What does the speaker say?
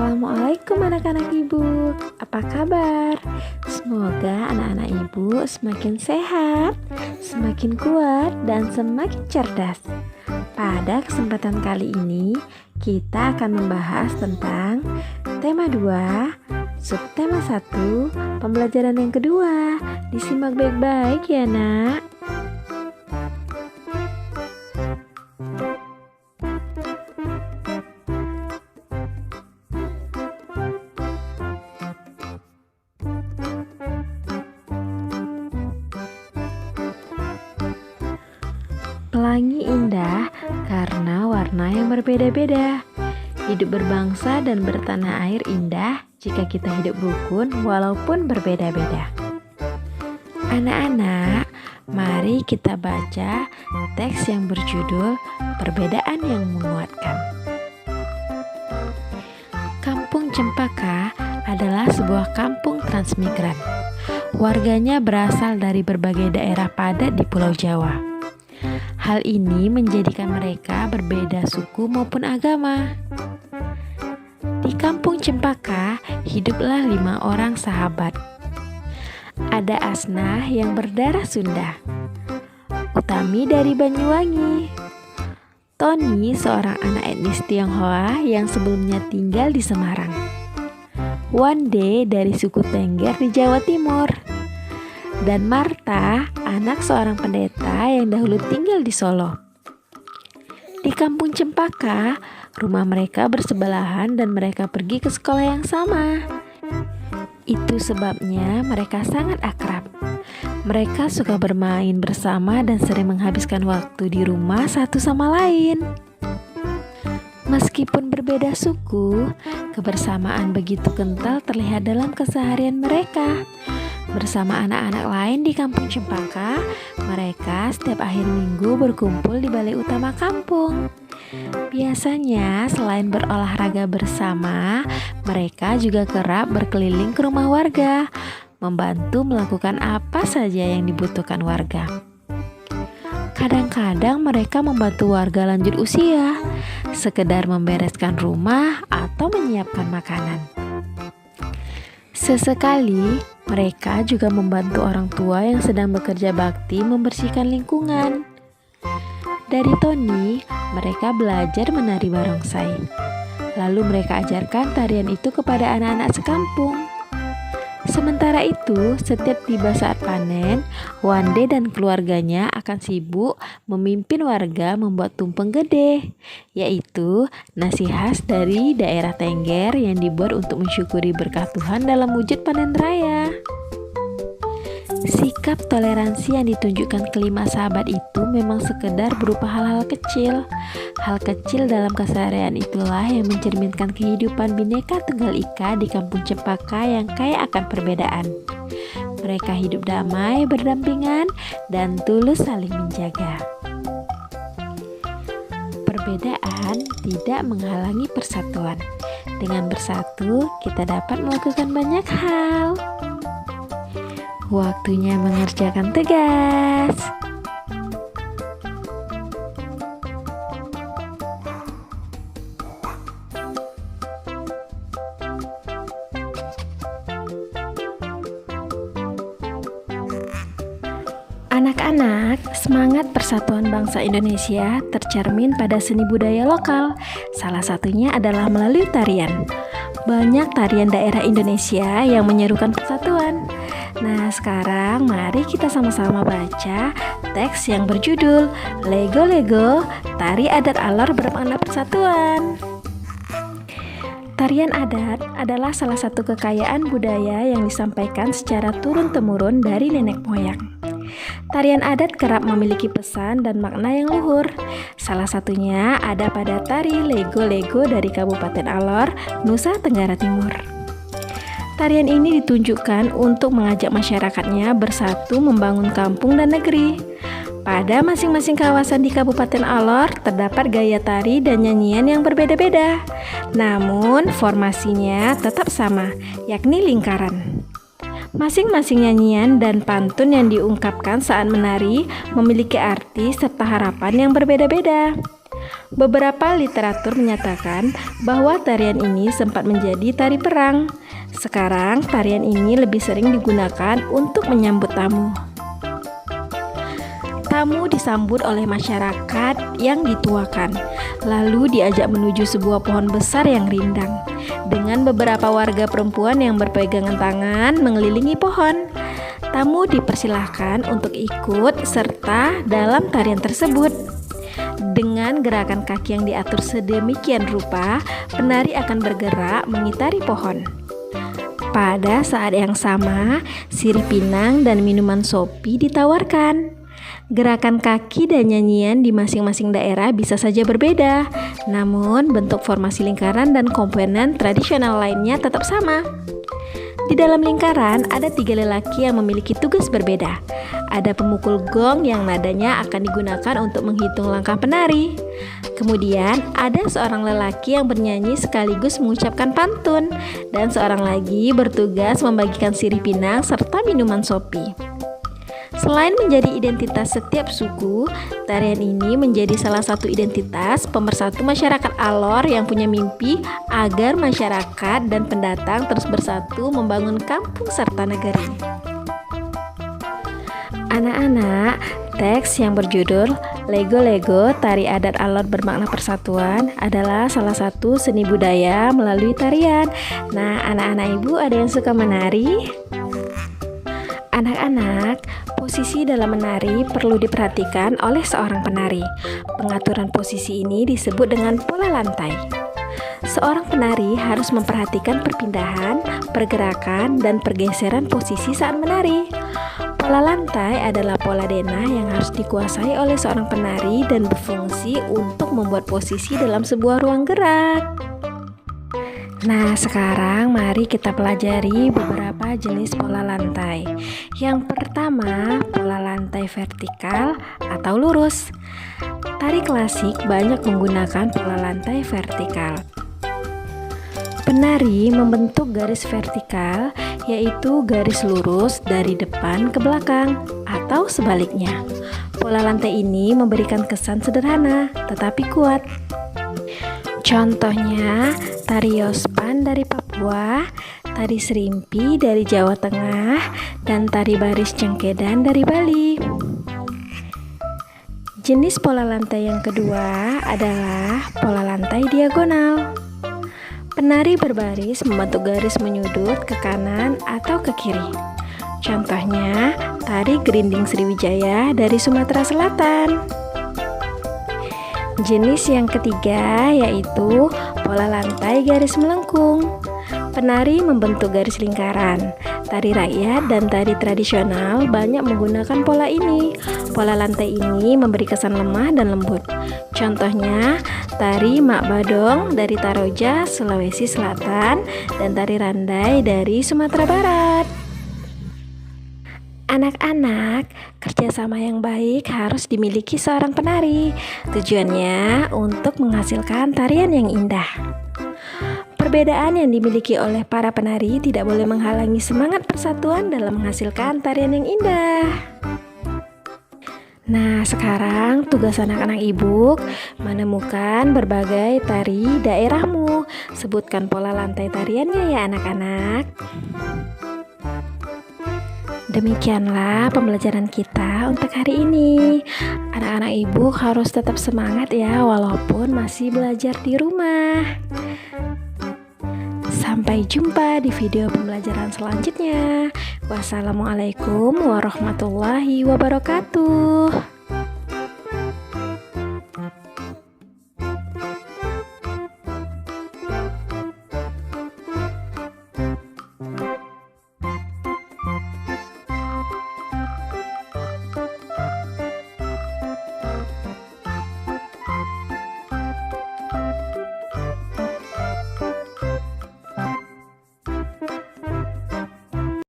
Assalamualaikum anak-anak ibu, apa kabar? Semoga anak-anak ibu semakin sehat, semakin kuat, dan semakin cerdas. Pada kesempatan kali ini, kita akan membahas tentang tema 2, subtema 1, pembelajaran yang kedua. Disimak baik-baik ya nak. Pelangi indah karena warna yang berbeda-beda. Hidup berbangsa dan bertanah air indah jika kita hidup rukun walaupun berbeda-beda. Anak-anak, mari kita baca teks yang berjudul Perbedaan yang Menguatkan. Kampung Cempaka adalah sebuah kampung transmigran. Warganya berasal dari berbagai daerah padat di Pulau Jawa. Hal ini menjadikan mereka berbeda suku maupun agama. Di kampung Cempaka hiduplah 5 orang sahabat. Ada Asnah yang berdarah Sunda, Utami dari Banyuwangi, Tony seorang anak etnis Tionghoa yang sebelumnya tinggal di Semarang, Wande dari suku Tengger di Jawa Timur, dan Marta, anak seorang pendeta yang dahulu tinggal di Solo. Di kampung Cempaka, rumah mereka bersebelahan dan mereka pergi ke sekolah yang sama. Itu sebabnya mereka sangat akrab. Mereka suka bermain bersama dan sering menghabiskan waktu di rumah satu sama lain. Meskipun berbeda suku, kebersamaan begitu kental terlihat dalam keseharian mereka. Bersama anak-anak lain di kampung Cempaka, mereka setiap akhir minggu berkumpul di balai utama kampung. Biasanya selain berolahraga bersama, mereka juga kerap berkeliling ke rumah warga, membantu melakukan apa saja yang dibutuhkan warga. Kadang-kadang mereka membantu warga lanjut usia, sekedar membereskan rumah atau menyiapkan makanan. Sesekali, mereka juga membantu orang tua yang sedang bekerja bakti membersihkan lingkungan. Dari Tony, mereka belajar menari barongsai. Lalu mereka ajarkan tarian itu kepada anak-anak sekampung. Sementara itu, setiap tiba saat panen, Wande dan keluarganya akan sibuk memimpin warga membuat tumpeng gede, yaitu nasi khas dari daerah Tengger yang dibuat untuk mensyukuri berkah Tuhan dalam wujud panen raya. Sikap toleransi yang ditunjukkan kelima sahabat itu memang sekedar berupa hal-hal kecil. Hal kecil dalam keseharian itulah yang mencerminkan kehidupan Bhinneka Tunggal Ika di kampung Cempaka yang kaya akan perbedaan. Mereka hidup damai, berdampingan, dan tulus saling menjaga. Perbedaan tidak menghalangi persatuan. Dengan bersatu, kita dapat melakukan banyak hal. Waktunya mengerjakan tugas. Anak-anak, semangat persatuan bangsa Indonesia tercermin pada seni budaya lokal. Salah satunya adalah melalui tarian. Banyak tarian daerah Indonesia yang menyerukan persatuan. Nah, sekarang mari kita sama-sama baca teks yang berjudul Lego-Lego, Tari Adat Alor Bermakna Persatuan. Tarian adat adalah salah satu kekayaan budaya yang disampaikan secara turun-temurun dari nenek moyang. Tarian adat kerap memiliki pesan dan makna yang luhur. Salah satunya ada pada tari Lego-Lego dari Kabupaten Alor, Nusa Tenggara Timur. Tarian ini ditunjukkan untuk mengajak masyarakatnya bersatu membangun kampung dan negeri. Pada masing-masing kawasan di Kabupaten Alor terdapat gaya tari dan nyanyian yang berbeda-beda. Namun formasinya tetap sama, yakni lingkaran. Masing-masing nyanyian dan pantun yang diungkapkan saat menari memiliki arti serta harapan yang berbeda-beda. Beberapa literatur menyatakan bahwa tarian ini sempat menjadi tari perang. Sekarang, tarian ini lebih sering digunakan untuk menyambut tamu. Tamu disambut oleh masyarakat yang dituakan, lalu diajak menuju sebuah pohon besar yang rindang, dengan beberapa warga perempuan yang berpegangan tangan mengelilingi pohon. Tamu dipersilahkan untuk ikut serta dalam tarian tersebut. Dengan gerakan kaki yang diatur sedemikian rupa, penari akan bergerak mengitari pohon. Pada saat yang sama, sirih pinang dan minuman sopi ditawarkan. Gerakan kaki dan nyanyian di masing-masing daerah bisa saja berbeda, namun bentuk formasi lingkaran dan komponen tradisional lainnya tetap sama. Di dalam lingkaran ada 3 lelaki yang memiliki tugas berbeda. Ada pemukul gong yang nadanya akan digunakan untuk menghitung langkah penari. Kemudian ada seorang lelaki yang bernyanyi sekaligus mengucapkan pantun, dan seorang lagi bertugas membagikan sirih pinang serta minuman sopi. Selain menjadi identitas setiap suku, tarian ini menjadi salah satu identitas pemersatu masyarakat Alor yang punya mimpi agar masyarakat dan pendatang terus bersatu membangun kampung serta negeri. Anak-anak, teks yang berjudul Lego-Lego Tari Adat Alor Bermakna Persatuan adalah salah satu seni budaya melalui tarian. Nah, anak-anak ibu ada yang suka menari? Anak-anak, posisi dalam menari perlu diperhatikan oleh seorang penari. Pengaturan posisi ini disebut dengan pola lantai. Seorang penari harus memperhatikan perpindahan, pergerakan, dan pergeseran posisi saat menari. Pola lantai adalah pola denah yang harus dikuasai oleh seorang penari dan berfungsi untuk membuat posisi dalam sebuah ruang gerak. Nah, sekarang mari kita pelajari beberapa jenis pola lantai. Yang pertama, pola lantai vertikal atau lurus. Tari klasik banyak menggunakan pola lantai vertikal. Penari membentuk garis vertikal, yaitu garis lurus dari depan ke belakang, atau sebaliknya. Pola lantai ini memberikan kesan sederhana, tetapi kuat. Contohnya, tari Yospan dari Papua, tari Serimpi dari Jawa Tengah, dan tari Baris Cengkedan dari Bali. Jenis pola lantai yang kedua adalah pola lantai diagonal. Penari berbaris membentuk garis menyudut ke kanan atau ke kiri. Contohnya, tari Gerinding Sriwijaya dari Sumatera Selatan. Jenis yang ketiga yaitu pola lantai garis melengkung. Penari membentuk garis lingkaran. Tari rakyat dan tari tradisional banyak menggunakan pola ini. Pola lantai ini memberi kesan lemah dan lembut. Contohnya, tari Mak Badong dari Taroja, Sulawesi Selatan, dan tari Randai dari Sumatera Barat. Anak-anak, kerjasama yang baik harus dimiliki seorang penari. Tujuannya untuk menghasilkan tarian yang indah. Perbedaan yang dimiliki oleh para penari tidak boleh menghalangi semangat persatuan dalam menghasilkan tarian yang indah. Nah, sekarang tugas anak-anak ibu menemukan berbagai tari daerahmu. Sebutkan pola lantai tariannya ya anak-anak. Demikianlah pembelajaran kita untuk hari ini. Anak-anak ibu harus tetap semangat ya, walaupun masih belajar di rumah. Sampai jumpa di video pembelajaran selanjutnya. Wassalamualaikum warahmatullahi wabarakatuh.